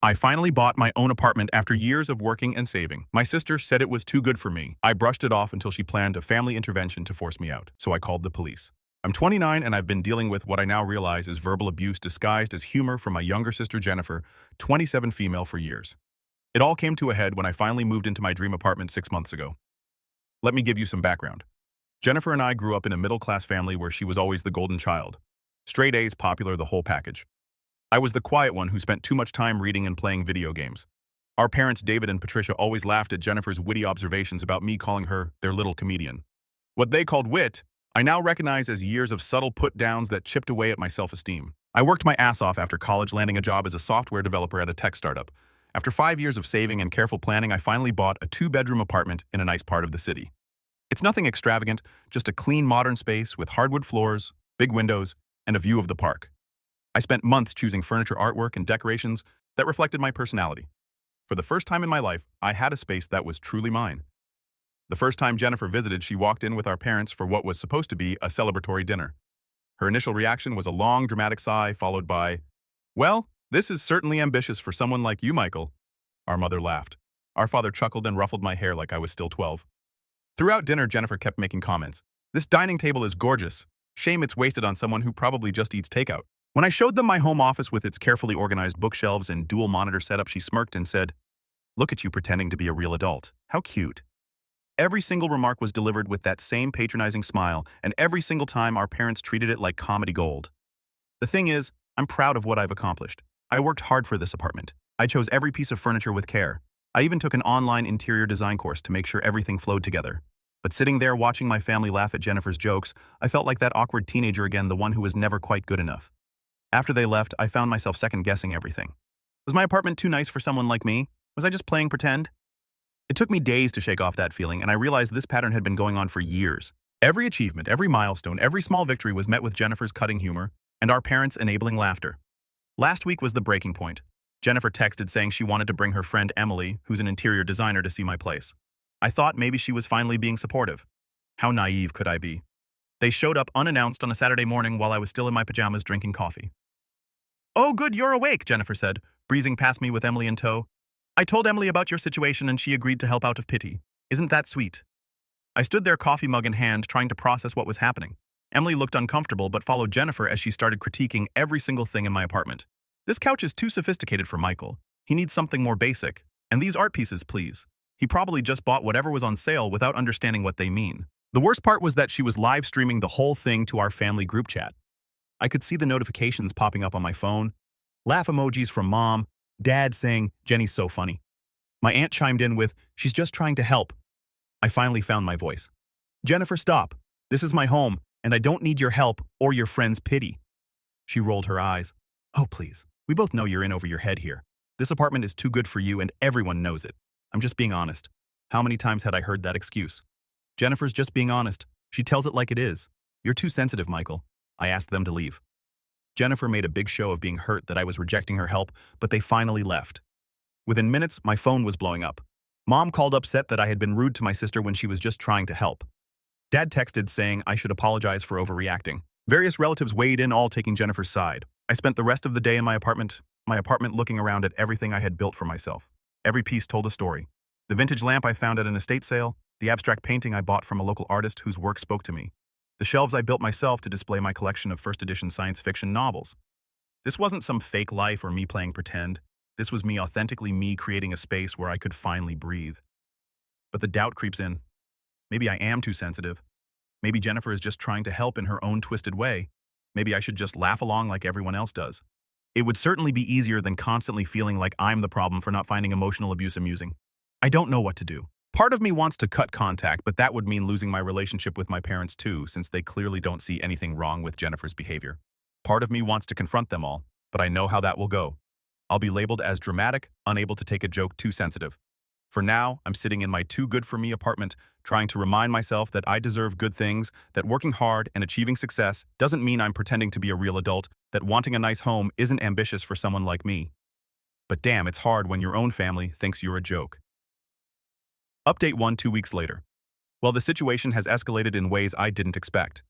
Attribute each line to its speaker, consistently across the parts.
Speaker 1: I finally bought my own apartment after years of working and saving. My sister said it was too good for me. I brushed it off until she planned a family intervention to force me out, so I called the police. I'm 29 and I've been dealing with what I now realize is verbal abuse disguised as humor from my younger sister Jennifer, 27 female, for years. It all came to a head when I finally moved into my dream apartment 6 months ago. Let me give you some background. Jennifer and I grew up in a middle-class family where she was always the golden child. Straight A's, popular, the whole package. I was the quiet one who spent too much time reading and playing video games. Our parents, David and Patricia, always laughed at Jennifer's witty observations about me calling her their little comedian. What they called wit, I now recognize as years of subtle put-downs that chipped away at my self-esteem. I worked my ass off after college, landing a job as a software developer at a tech startup. After 5 years of saving and careful planning, I finally bought a 2-bedroom apartment in a nice part of the city. It's nothing extravagant, just a clean, modern space with hardwood floors, big windows, and a view of the park. I spent months choosing furniture, artwork, and decorations that reflected my personality. For the first time in my life, I had a space that was truly mine. The first time Jennifer visited, she walked in with our parents for what was supposed to be a celebratory dinner. Her initial reaction was a long, dramatic sigh, followed by, "Well, this is certainly ambitious for someone like you, Michael." Our mother laughed. Our father chuckled and ruffled my hair like I was still 12. Throughout dinner, Jennifer kept making comments. "This dining table is gorgeous. Shame it's wasted on someone who probably just eats takeout." When I showed them my home office with its carefully organized bookshelves and dual monitor setup, she smirked and said, "Look at you pretending to be a real adult. How cute." Every single remark was delivered with that same patronizing smile, and every single time our parents treated it like comedy gold. The thing is, I'm proud of what I've accomplished. I worked hard for this apartment. I chose every piece of furniture with care. I even took an online interior design course to make sure everything flowed together. But sitting there watching my family laugh at Jennifer's jokes, I felt like that awkward teenager again, the one who was never quite good enough. After they left, I found myself second-guessing everything. Was my apartment too nice for someone like me? Was I just playing pretend? It took me days to shake off that feeling, and I realized this pattern had been going on for years. Every achievement, every milestone, every small victory was met with Jennifer's cutting humor and our parents' enabling laughter. Last week was the breaking point. Jennifer texted saying she wanted to bring her friend Emily, who's an interior designer, to see my place. I thought maybe she was finally being supportive. How naive could I be? They showed up unannounced on a Saturday morning while I was still in my pajamas drinking coffee. "Oh, good, you're awake," Jennifer said, breezing past me with Emily in tow. "I told Emily about your situation and she agreed to help out of pity. Isn't that sweet?" I stood there, coffee mug in hand, trying to process what was happening. Emily looked uncomfortable but followed Jennifer as she started critiquing every single thing in my apartment. "This couch is too sophisticated for Michael. He needs something more basic. And these art pieces, please. He probably just bought whatever was on sale without understanding what they mean." The worst part was that she was live streaming the whole thing to our family group chat. I could see the notifications popping up on my phone, laugh emojis from Mom, Dad saying, "Jenny's so funny." My aunt chimed in with, "She's just trying to help." I finally found my voice. "Jennifer, stop. This is my home, and I don't need your help or your friend's pity." She rolled her eyes. "Oh, please. We both know you're in over your head here. This apartment is too good for you and everyone knows it. I'm just being honest." How many times had I heard that excuse? Jennifer's just being honest. She tells it like it is. "You're too sensitive, Michael." I asked them to leave. Jennifer made a big show of being hurt that I was rejecting her help, but they finally left. Within minutes, my phone was blowing up. Mom called upset that I had been rude to my sister when she was just trying to help. Dad texted saying I should apologize for overreacting. Various relatives weighed in, all taking Jennifer's side. I spent the rest of the day in my apartment looking around at everything I had built for myself. Every piece told a story. The vintage lamp I found at an estate sale, the abstract painting I bought from a local artist whose work spoke to me, the shelves I built myself to display my collection of first-edition science fiction novels. This wasn't some fake life or me playing pretend. This was me, authentically me, creating a space where I could finally breathe. But the doubt creeps in. Maybe I am too sensitive. Maybe Jennifer is just trying to help in her own twisted way. Maybe I should just laugh along like everyone else does. It would certainly be easier than constantly feeling like I'm the problem for not finding emotional abuse amusing. I don't know what to do. Part of me wants to cut contact, but that would mean losing my relationship with my parents too, since they clearly don't see anything wrong with Jennifer's behavior. Part of me wants to confront them all, but I know how that will go. I'll be labeled as dramatic, unable to take a joke, too sensitive. For now, I'm sitting in my too-good-for-me apartment, trying to remind myself that I deserve good things, that working hard and achieving success doesn't mean I'm pretending to be a real adult, that wanting a nice home isn't ambitious for someone like me. But damn, it's hard when your own family thinks you're a joke. Update 1 2 weeks later. Well, the situation has escalated in ways I didn't expect.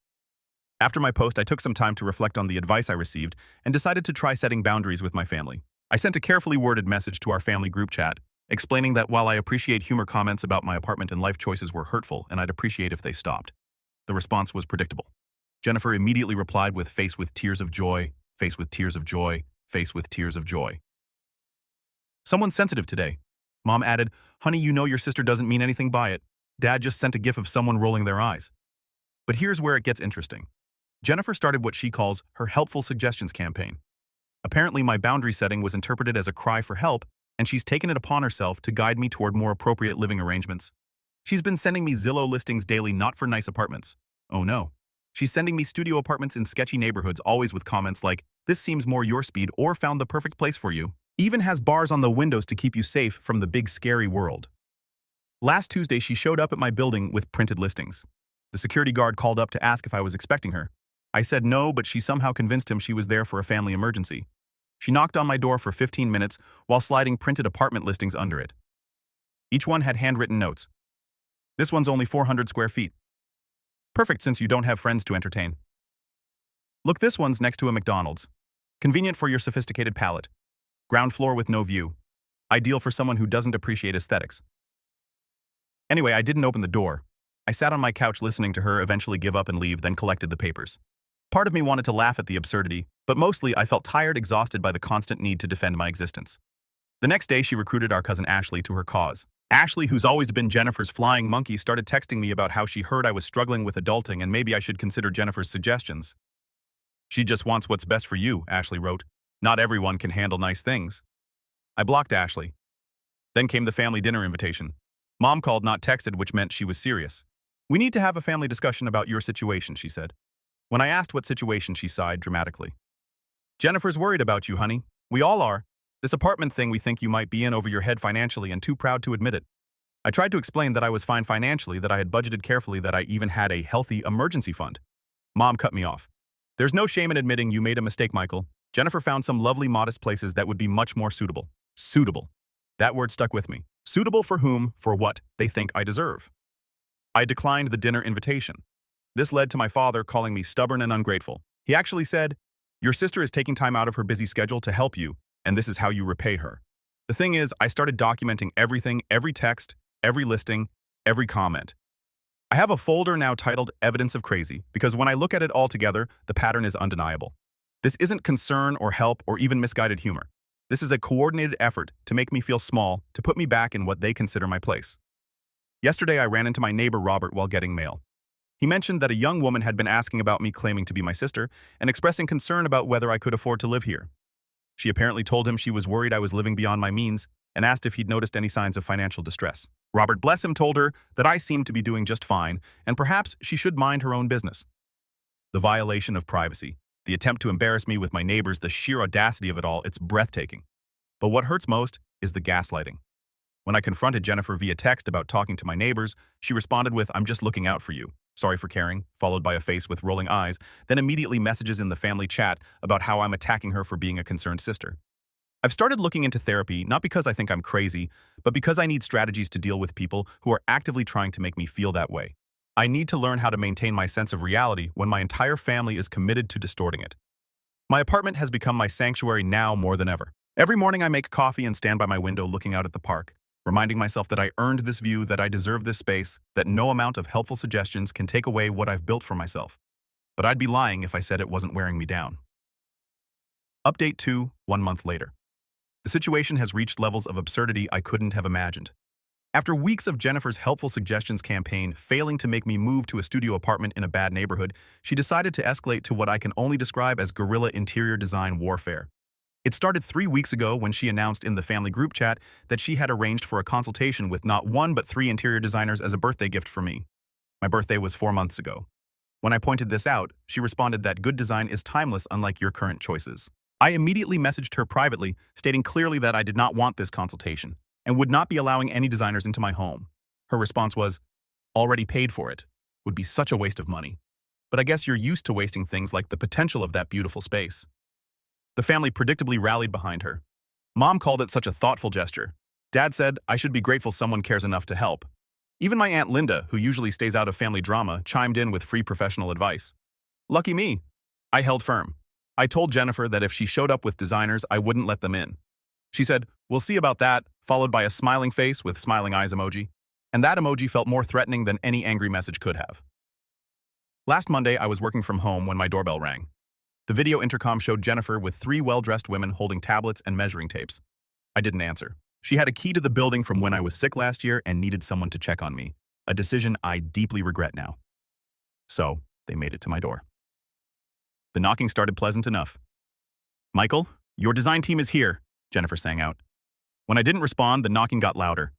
Speaker 1: After my post, I took some time to reflect on the advice I received and decided to try setting boundaries with my family. I sent a carefully worded message to our family group chat, explaining that while I appreciate humor, comments about my apartment and life choices were hurtful and I'd appreciate if they stopped. The response was predictable. Jennifer immediately replied with face with tears of joy, face with tears of joy, face with tears of joy. Someone's sensitive today. Mom added, honey, you know your sister doesn't mean anything by it. Dad just sent a gif of someone rolling their eyes. But here's where it gets interesting. Jennifer started what she calls her helpful suggestions campaign. Apparently, my boundary setting was interpreted as a cry for help, and she's taken it upon herself to guide me toward more appropriate living arrangements. She's been sending me Zillow listings daily, not for nice apartments. Oh no. She's sending me studio apartments in sketchy neighborhoods, always with comments like, this seems more your speed or found the perfect place for you. Even has bars on the windows to keep you safe from the big scary world. Last Tuesday, she showed up at my building with printed listings. The security guard called up to ask if I was expecting her. I said no, but she somehow convinced him she was there for a family emergency. She knocked on my door for 15 minutes while sliding printed apartment listings under it. Each one had handwritten notes. This one's only 400 square feet. Perfect since you don't have friends to entertain. Look, this one's next to a McDonald's. Convenient for your sophisticated palate. Ground floor with no view. Ideal for someone who doesn't appreciate aesthetics. Anyway, I didn't open the door. I sat on my couch listening to her eventually give up and leave, then collected the papers. Part of me wanted to laugh at the absurdity, but mostly I felt tired, exhausted by the constant need to defend my existence. The next day, she recruited our cousin Ashley to her cause. Ashley, who's always been Jennifer's flying monkey, started texting me about how she heard I was struggling with adulting and maybe I should consider Jennifer's suggestions. She just wants what's best for you, Ashley wrote. Not everyone can handle nice things. I blocked Ashley. Then came the family dinner invitation. Mom called, not texted, which meant she was serious. We need to have a family discussion about your situation, she said. When I asked what situation, she sighed dramatically. Jennifer's worried about you, honey. We all are. This apartment thing we think you might be in over your head financially and too proud to admit it. I tried to explain that I was fine financially, that I had budgeted carefully, that I even had a healthy emergency fund. Mom cut me off. There's no shame in admitting you made a mistake, Michael. Jennifer found some lovely, modest places that would be much more suitable. Suitable. That word stuck with me. Suitable for whom, for what they think I deserve. I declined the dinner invitation. This led to my father calling me stubborn and ungrateful. He actually said, your sister is taking time out of her busy schedule to help you, and this is how you repay her. The thing is, I started documenting everything, every text, every listing, every comment. I have a folder now titled Evidence of Crazy, because when I look at it all together, the pattern is undeniable. This isn't concern or help or even misguided humor. This is a coordinated effort to make me feel small, to put me back in what they consider my place. Yesterday, I ran into my neighbor Robert while getting mail. He mentioned that a young woman had been asking about me, claiming to be my sister, and expressing concern about whether I could afford to live here. She apparently told him she was worried I was living beyond my means and asked if he'd noticed any signs of financial distress. Robert, bless him, told her that I seemed to be doing just fine and perhaps she should mind her own business. The violation of privacy, the attempt to embarrass me with my neighbors, the sheer audacity of it all, it's breathtaking. But what hurts most is the gaslighting. When I confronted Jennifer via text about talking to my neighbors, she responded with, I'm just looking out for you. Sorry for caring, followed by a face with rolling eyes, then immediately messages in the family chat about how I'm attacking her for being a concerned sister. I've started looking into therapy, not because I think I'm crazy, but because I need strategies to deal with people who are actively trying to make me feel that way. I need to learn how to maintain my sense of reality when my entire family is committed to distorting it. My apartment has become my sanctuary now more than ever. Every morning I make coffee and stand by my window looking out at the park, reminding myself that I earned this view, that I deserve this space, that no amount of helpful suggestions can take away what I've built for myself. But I'd be lying if I said it wasn't wearing me down. Update 2, 1 month later. The situation has reached levels of absurdity I couldn't have imagined. After weeks of Jennifer's helpful suggestions campaign failing to make me move to a studio apartment in a bad neighborhood, she decided to escalate to what I can only describe as guerrilla interior design warfare. It started 3 weeks ago when she announced in the family group chat that she had arranged for a consultation with not 1 but 3 interior designers as a birthday gift for me. My birthday was 4 months ago. When I pointed this out, she responded that good design is timeless, unlike your current choices. I immediately messaged her privately, stating clearly that I did not want this consultation and would not be allowing any designers into my home. Her response was, already paid for it. Would be such a waste of money. But I guess you're used to wasting things like the potential of that beautiful space. The family predictably rallied behind her. Mom called it such a thoughtful gesture. Dad said I should be grateful someone cares enough to help. Even my Aunt Linda, who usually stays out of family drama, chimed in with free professional advice. Lucky me. I held firm. I told Jennifer that if she showed up with designers, I wouldn't let them in. She said, "We'll see about that," followed by a smiling face with smiling eyes emoji. And that emoji felt more threatening than any angry message could have. Last Monday, I was working from home when my doorbell rang. The video intercom showed Jennifer with three well-dressed women holding tablets and measuring tapes. I didn't answer. She had a key to the building from when I was sick last year and needed someone to check on me, a decision I deeply regret now. So, they made it to my door. The knocking started pleasant enough. "Michael, your design team is here," Jennifer sang out. When I didn't respond, the knocking got louder.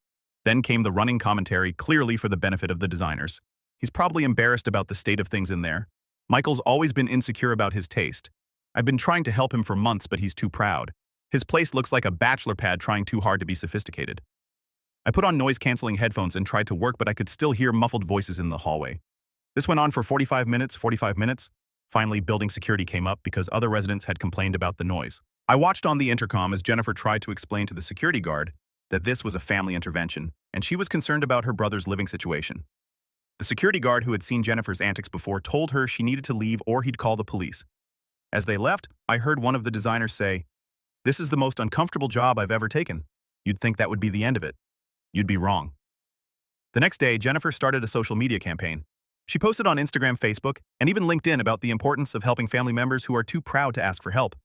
Speaker 1: Then came the running commentary, clearly for the benefit of the designers. He's probably embarrassed about the state of things in there. Michael's always been insecure about his taste. I've been trying to help him for months, but he's too proud. His place looks like a bachelor pad trying too hard to be sophisticated. I put on noise-canceling headphones and tried to work, but I could still hear muffled voices in the hallway. This went on for 45 minutes. Finally, building security came up because other residents had complained about the noise. I watched on the intercom as Jennifer tried to explain to the security guard that this was a family intervention, and she was concerned about her brother's living situation. The security guard who had seen Jennifer's antics before told her she needed to leave or he'd call the police. As they left, I heard one of the designers say, "This is the most uncomfortable job I've ever taken. You'd think that would be the end of it. You'd be wrong." The next day, Jennifer started a social media campaign. She posted on Instagram, Facebook, and even LinkedIn about the importance of helping family members who are too proud to ask for help.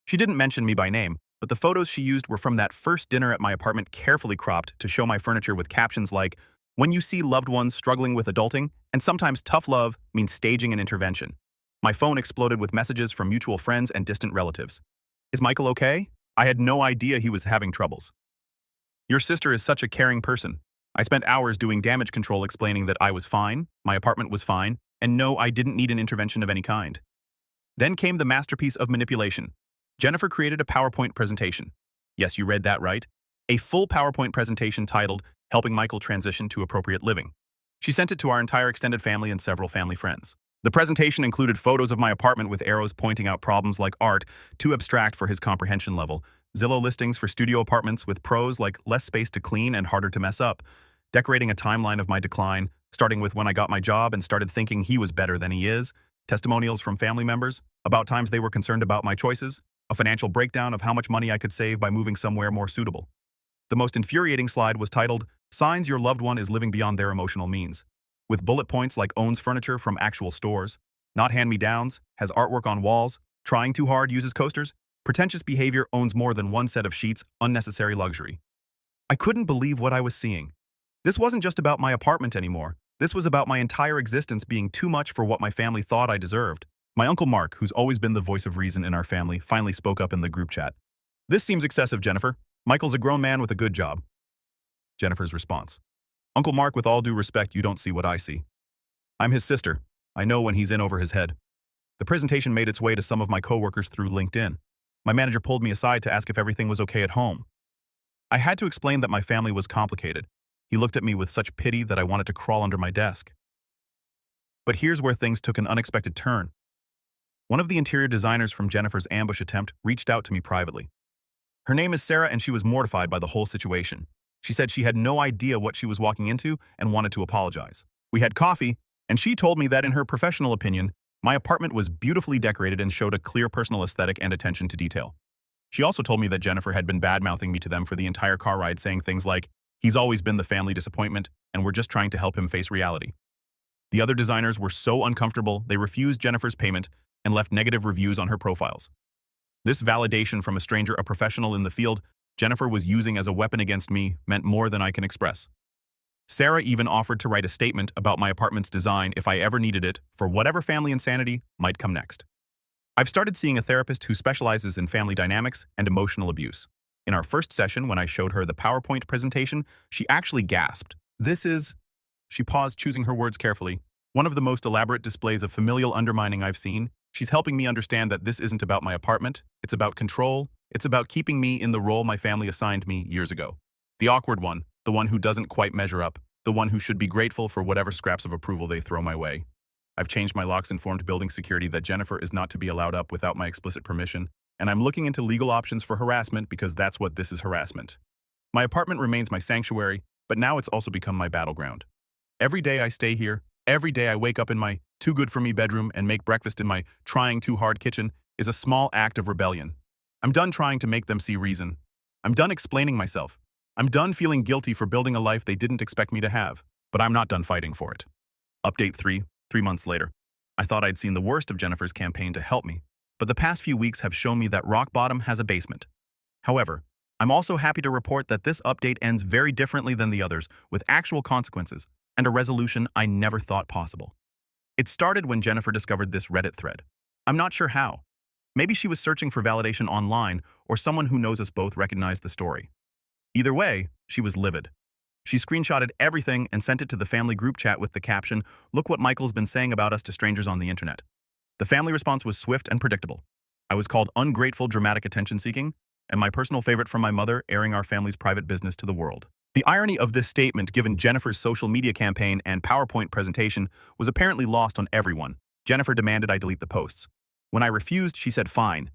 Speaker 1: She didn't mention me by name, but the photos she used were from that first dinner at my apartment, carefully cropped to show my furniture with captions like, "When you see loved ones struggling with adulting, and sometimes tough love means staging an intervention." My phone exploded with messages from mutual friends and distant relatives. "Is Michael okay? I had no idea he was having troubles. Your sister is such a caring person." I spent hours doing damage control explaining that I was fine, my apartment was fine, and no, I didn't need an intervention of any kind. Then came the masterpiece of manipulation. Jennifer created a PowerPoint presentation. Yes, you read that right. A full PowerPoint presentation titled, "Helping Michael Transition to Appropriate Living." She sent it to our entire extended family and several family friends. The presentation included photos of my apartment with arrows pointing out problems like art, too abstract for his comprehension level, Zillow listings for studio apartments with pros like less space to clean and harder to mess up, decorating a timeline of my decline, starting with when I got my job and started thinking he was better than he is, testimonials from family members about times they were concerned about my choices, a financial breakdown of how much money I could save by moving somewhere more suitable. The most infuriating slide was titled, "Signs Your Loved One is Living Beyond Their Emotional Means," with bullet points like owns furniture from actual stores, not hand-me-downs, has artwork on walls, trying too hard, uses coasters, pretentious behavior, owns more than one set of sheets, unnecessary luxury. I couldn't believe what I was seeing. This wasn't just about my apartment anymore. This was about my entire existence being too much for what my family thought I deserved. My Uncle Mark, who's always been the voice of reason in our family, finally spoke up in the group chat. "This seems excessive, Jennifer. Michael's a grown man with a good job." Jennifer's response. "Uncle Mark, with all due respect, you don't see what I see. I'm his sister. I know when he's in over his head." The presentation made its way to some of my coworkers through LinkedIn. My manager pulled me aside to ask if everything was okay at home. I had to explain that my family was complicated. He looked at me with such pity that I wanted to crawl under my desk. But here's where things took an unexpected turn. One of the interior designers from Jennifer's ambush attempt reached out to me privately. Her name is Sarah, and she was mortified by the whole situation. She said she had no idea what she was walking into and wanted to apologize. We had coffee, and she told me that in her professional opinion, my apartment was beautifully decorated and showed a clear personal aesthetic and attention to detail. She also told me that Jennifer had been bad-mouthing me to them for the entire car ride, saying things like, "He's always been the family disappointment, and we're just trying to help him face reality." The other designers were so uncomfortable, they refused Jennifer's payment and left negative reviews on her profiles. This validation from a stranger, a professional in the field Jennifer was using as a weapon against me, meant more than I can express. Sarah even offered to write a statement about my apartment's design if I ever needed it for whatever family insanity might come next. I've started seeing a therapist who specializes in family dynamics and emotional abuse. In our first session, when I showed her the PowerPoint presentation, she actually gasped. "This is..." She paused, choosing her words carefully. "One of the most elaborate displays of familial undermining I've seen. She's helping me understand that this isn't about my apartment. It's about control. It's about keeping me in the role my family assigned me years ago. The awkward one, the one who doesn't quite measure up, the one who should be grateful for whatever scraps of approval they throw my way. I've changed my locks-informed building security that Jennifer is not to be allowed up without my explicit permission, and I'm looking into legal options for harassment because that's what this is, harassment. My apartment remains my sanctuary, but now it's also become my battleground. Every day I stay here, every day I wake up in my too-good-for-me bedroom and make breakfast in my trying-too-hard kitchen is a small act of rebellion. I'm done trying to make them see reason. I'm done explaining myself. I'm done feeling guilty for building a life they didn't expect me to have. But I'm not done fighting for it. Update 3, 3 months later. I thought I'd seen the worst of Jennifer's campaign to help me, but the past few weeks have shown me that rock bottom has a basement. However, I'm also happy to report that this update ends very differently than the others, with actual consequences and a resolution I never thought possible. It started when Jennifer discovered this Reddit thread. I'm not sure how. Maybe she was searching for validation online, or someone who knows us both recognized the story. Either way, she was livid. She screenshotted everything and sent it to the family group chat with the caption, "Look what Michael's been saying about us to strangers on the internet." The family response was swift and predictable. I was called ungrateful, dramatic attention-seeking, and my personal favorite from my mother, airing our family's private business to the world. The irony of this statement, given Jennifer's social media campaign and PowerPoint presentation, was apparently lost on everyone. Jennifer demanded I delete the posts. When I refused, she said, "Fine.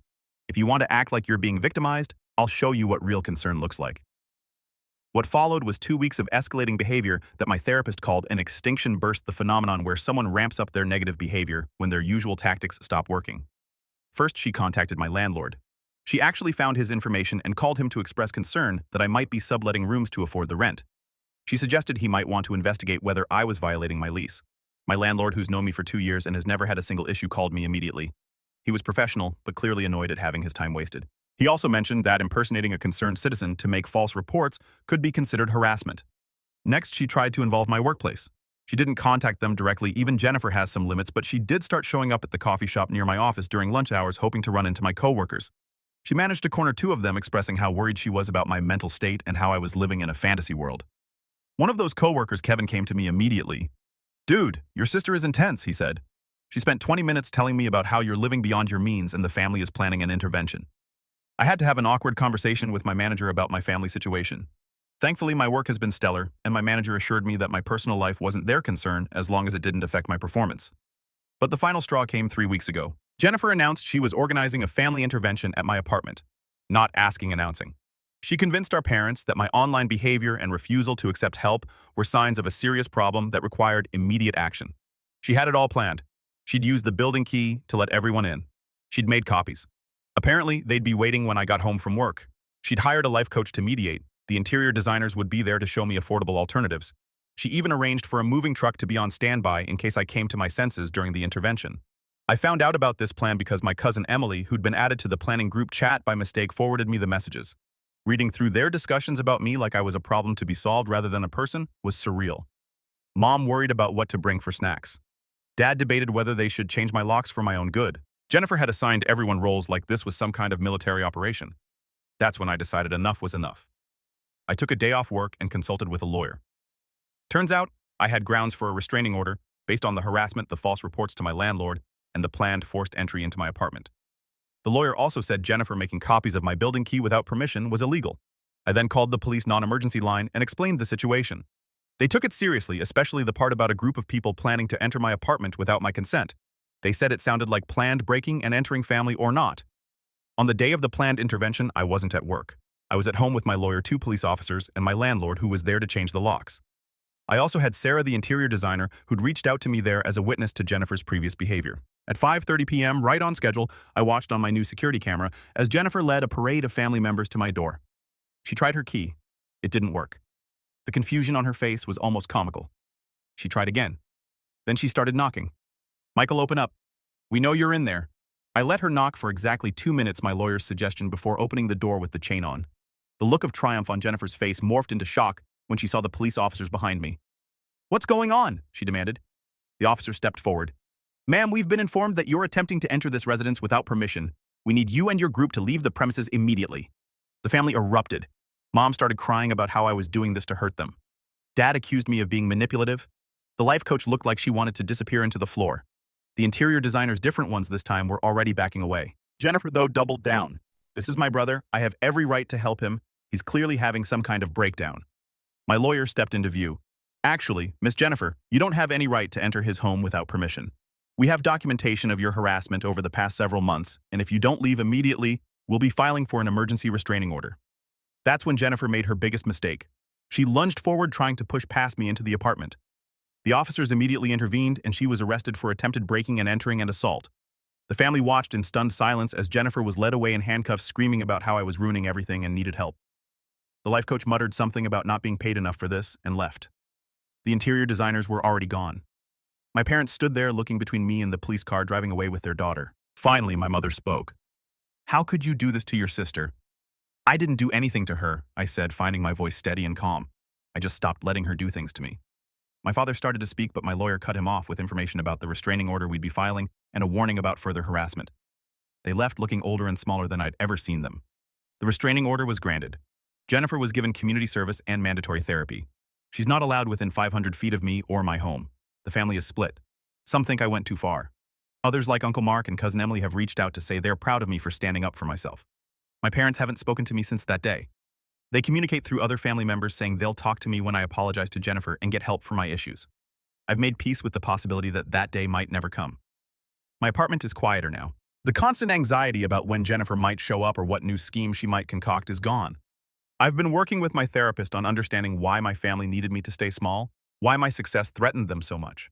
Speaker 1: If you want to act like you're being victimized, I'll show you what real concern looks like." What followed was 2 weeks of escalating behavior that my therapist called an extinction burst, the phenomenon where someone ramps up their negative behavior when their usual tactics stop working. First, she contacted my landlord. She actually found his information and called him to express concern that I might be subletting rooms to afford the rent. She suggested he might want to investigate whether I was violating my lease. My landlord, who's known me for 2 years and has never had a single issue, called me immediately. He was professional, but clearly annoyed at having his time wasted. He also mentioned that impersonating a concerned citizen to make false reports could be considered harassment. Next, she tried to involve my workplace. She didn't contact them directly. Even Jennifer has some limits, but she did start showing up at the coffee shop near my office during lunch hours, hoping to run into my coworkers. She managed to corner 2 of them, expressing how worried she was about my mental state and how I was living in a fantasy world. One of those coworkers, Kevin, came to me immediately. "Dude, your sister is intense," he said. "She spent 20 minutes telling me about how you're living beyond your means and the family is planning an intervention." I had to have an awkward conversation with my manager about my family situation. Thankfully, my work has been stellar, and my manager assured me that my personal life wasn't their concern as long as it didn't affect my performance. But the final straw came 3 weeks ago. Jennifer announced she was organizing a family intervention at my apartment, not asking, announcing. She convinced our parents that my online behavior and refusal to accept help were signs of a serious problem that required immediate action. She had it all planned. She'd used the building key to let everyone in. She'd made copies. Apparently, they'd be waiting when I got home from work. She'd hired a life coach to mediate. The interior designers would be there to show me affordable alternatives. She even arranged for a moving truck to be on standby in case I came to my senses during the intervention. I found out about this plan because my cousin Emily, who'd been added to the planning group chat by mistake, forwarded me the messages. Reading through their discussions about me like I was a problem to be solved rather than a person was surreal. Mom worried about what to bring for snacks. Dad debated whether they should change my locks for my own good. Jennifer had assigned everyone roles like this was some kind of military operation. That's when I decided enough was enough. I took a day off work and consulted with a lawyer. Turns out, I had grounds for a restraining order based on the harassment, the false reports to my landlord, and the planned forced entry into my apartment. The lawyer also said Jennifer making copies of my building key without permission was illegal. I then called the police non-emergency line and explained the situation. They took it seriously, especially the part about a group of people planning to enter my apartment without my consent. They said it sounded like planned breaking and entering family or not. On the day of the planned intervention, I wasn't at work. I was at home with my lawyer, 2 police officers, and my landlord, who was there to change the locks. I also had Sarah, the interior designer, who'd reached out to me there as a witness to Jennifer's previous behavior. At 5:30 p.m., right on schedule, I watched on my new security camera as Jennifer led a parade of family members to my door. She tried her key. It didn't work. The confusion on her face was almost comical. She tried again. Then she started knocking. "Michael, open up. We know you're in there." I let her knock for exactly 2 minutes, my lawyer's suggestion, before opening the door with the chain on. The look of triumph on Jennifer's face morphed into shock when she saw the police officers behind me. "What's going on?" she demanded. The officer stepped forward. "Ma'am, we've been informed that you're attempting to enter this residence without permission. We need you and your group to leave the premises immediately." The family erupted. Mom started crying about how I was doing this to hurt them. Dad accused me of being manipulative. The life coach looked like she wanted to disappear into the floor. The interior designers, different ones this time, were already backing away. Jennifer, though, doubled down. "This is my brother. I have every right to help him. He's clearly having some kind of breakdown." My lawyer stepped into view. "Actually, Miss Jennifer, you don't have any right to enter his home without permission. We have documentation of your harassment over the past several months, and if you don't leave immediately, we'll be filing for an emergency restraining order." That's when Jennifer made her biggest mistake. She lunged forward, trying to push past me into the apartment. The officers immediately intervened, and she was arrested for attempted breaking and entering and assault. The family watched in stunned silence as Jennifer was led away in handcuffs, screaming about how I was ruining everything and needed help. The life coach muttered something about not being paid enough for this and left. The interior designers were already gone. My parents stood there looking between me and the police car driving away with their daughter. Finally, my mother spoke. "How could you do this to your sister?" "I didn't do anything to her," I said, finding my voice steady and calm. "I just stopped letting her do things to me." My father started to speak, but my lawyer cut him off with information about the restraining order we'd be filing and a warning about further harassment. They left looking older and smaller than I'd ever seen them. The restraining order was granted. Jennifer was given community service and mandatory therapy. She's not allowed within 500 feet of me or my home. The family is split. Some think I went too far. Others, like Uncle Mark and Cousin Emily, have reached out to say they're proud of me for standing up for myself. My parents haven't spoken to me since that day. They communicate through other family members saying they'll talk to me when I apologize to Jennifer and get help for my issues. I've made peace with the possibility that that day might never come. My apartment is quieter now. The constant anxiety about when Jennifer might show up or what new scheme she might concoct is gone. I've been working with my therapist on understanding why my family needed me to stay small, why my success threatened them so much.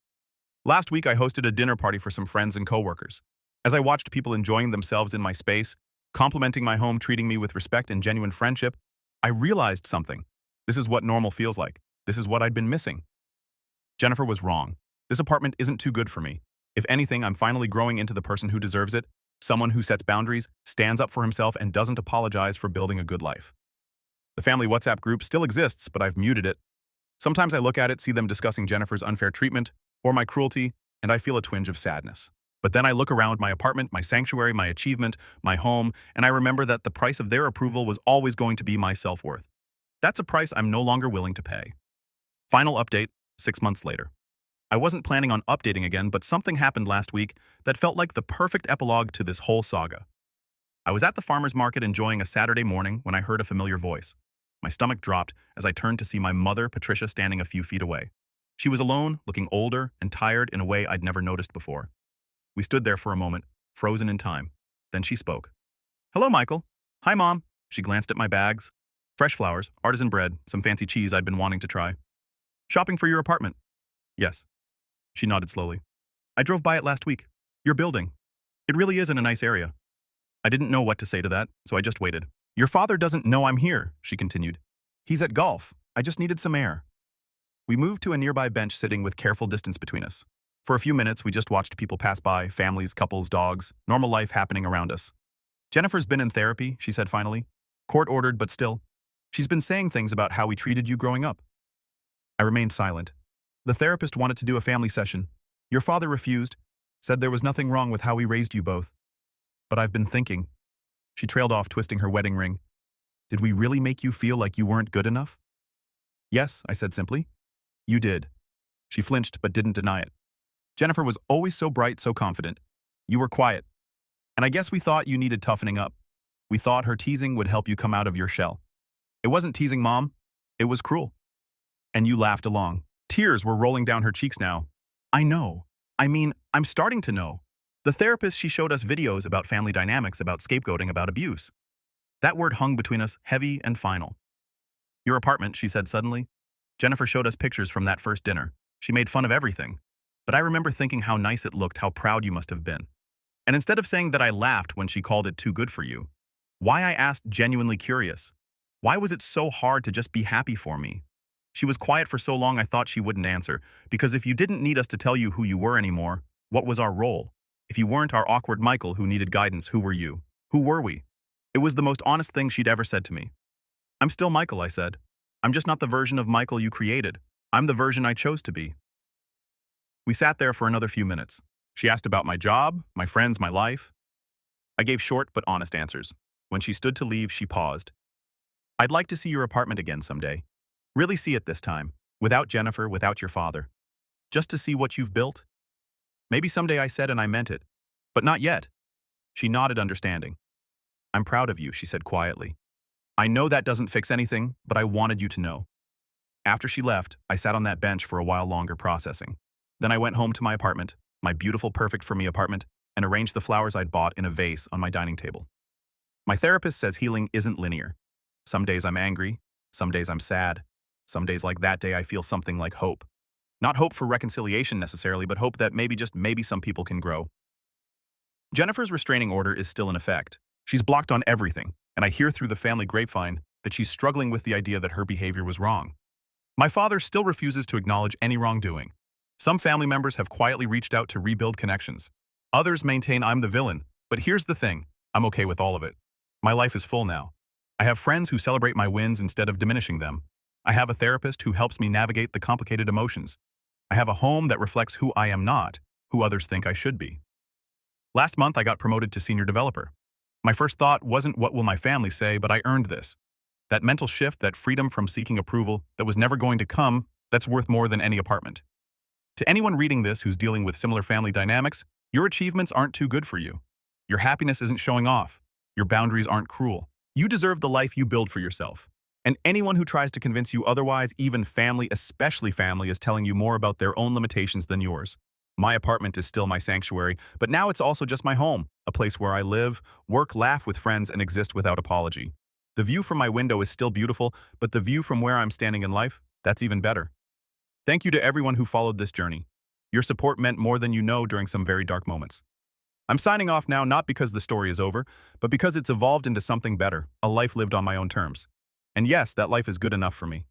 Speaker 1: Last week, I hosted a dinner party for some friends and coworkers. As I watched people enjoying themselves in my space, complimenting my home, treating me with respect and genuine friendship, I realized something. This is what normal feels like. This is what I'd been missing. Jennifer was wrong. This apartment isn't too good for me. If anything, I'm finally growing into the person who deserves it, someone who sets boundaries, stands up for himself, and doesn't apologize for building a good life. The family WhatsApp group still exists, but I've muted it. Sometimes I look at it, see them discussing Jennifer's unfair treatment or my cruelty, and I feel a twinge of sadness. But then I look around my apartment, my sanctuary, my achievement, my home, and I remember that the price of their approval was always going to be my self-worth. That's a price I'm no longer willing to pay. Final update, 6 months later. I wasn't planning on updating again, but something happened last week that felt like the perfect epilogue to this whole saga. I was at the farmer's market enjoying a Saturday morning when I heard a familiar voice. My stomach dropped as I turned to see my mother, Patricia, standing a few feet away. She was alone, looking older and tired in a way I'd never noticed before. We stood there for a moment, frozen in time. Then she spoke. "Hello, Michael." "Hi, Mom." She glanced at my bags. "Fresh flowers, artisan bread, some fancy cheese I'd been wanting to try." "Shopping for your apartment?" "Yes." She nodded slowly. "I drove by it last week. Your building. It really is in a nice area." I didn't know what to say to that, so I just waited. "Your father doesn't know I'm here," she continued. "He's at golf. I just needed some air." We moved to a nearby bench, sitting with careful distance between us. For a few minutes, we just watched people pass by, families, couples, dogs, normal life happening around us. "Jennifer's been in therapy," she said finally. "Court-ordered, but still. She's been saying things about how we treated you growing up." I remained silent. "The therapist wanted to do a family session. Your father refused, said there was nothing wrong with how we raised you both. But I've been thinking." She trailed off, twisting her wedding ring. "Did we really make you feel like you weren't good enough?" "Yes," I said simply. "You did." She flinched but didn't deny it. "Jennifer was always so bright, so confident. You were quiet. And I guess we thought you needed toughening up. We thought her teasing would help you come out of your shell. It wasn't teasing, Mom. It was cruel." And you laughed along. Tears were rolling down her cheeks now. "I know. I mean, I'm starting to know. The therapist, she showed us videos about family dynamics, about scapegoating, about abuse. That word hung between us, heavy and final. Your apartment," she said suddenly. "Jennifer showed us pictures from that first dinner. She made fun of everything. But I remember thinking how nice it looked, how proud you must have been. And instead of saying that I laughed when she called it too good for you, why, I asked, genuinely curious. Why was it so hard to just be happy for me? She was quiet for so long I thought she wouldn't answer, because if you didn't need us to tell you who you were anymore, what was our role? If you weren't our awkward Michael who needed guidance, who were you? Who were we?" It was the most honest thing she'd ever said to me. "I'm still Michael," I said. "I'm just not the version of Michael you created. I'm the version I chose to be." We sat there for another few minutes. She asked about my job, my friends, my life. I gave short but honest answers. When she stood to leave, she paused. "I'd like to see your apartment again someday. Really see it this time, without Jennifer, without your father. Just to see what you've built." "Maybe someday," I said, and I meant it. "But not yet." She nodded, understanding. "I'm proud of you," she said quietly. "I know that doesn't fix anything, but I wanted you to know." After she left, I sat on that bench for a while longer, processing. Then I went home to my apartment, my beautiful, perfect for me apartment, and arranged the flowers I'd bought in a vase on my dining table. My therapist says healing isn't linear. Some days I'm angry, some days I'm sad. Some days, like that day, I feel something like hope. Not hope for reconciliation necessarily, but hope that maybe, just maybe, some people can grow. Jennifer's restraining order is still in effect. She's blocked on everything, and I hear through the family grapevine that she's struggling with the idea that her behavior was wrong. My father still refuses to acknowledge any wrongdoing. Some family members have quietly reached out to rebuild connections. Others maintain I'm the villain, but here's the thing, I'm okay with all of it. My life is full now. I have friends who celebrate my wins instead of diminishing them. I have a therapist who helps me navigate the complicated emotions. I have a home that reflects who I am not, who others think I should be. Last month, I got promoted to senior developer. My first thought wasn't what will my family say, but I earned this. That mental shift, that freedom from seeking approval that was never going to come, that's worth more than any apartment. To anyone reading this who's dealing with similar family dynamics, your achievements aren't too good for you. Your happiness isn't showing off. Your boundaries aren't cruel. You deserve the life you build for yourself. And anyone who tries to convince you otherwise, even family, especially family, is telling you more about their own limitations than yours. My apartment is still my sanctuary, but now it's also just my home, a place where I live, work, laugh with friends, and exist without apology. The view from my window is still beautiful, but the view from where I'm standing in life, that's even better. Thank you to everyone who followed this journey. Your support meant more than you know during some very dark moments. I'm signing off now not because the story is over, but because it's evolved into something better, a life lived on my own terms. And yes, that life is good enough for me.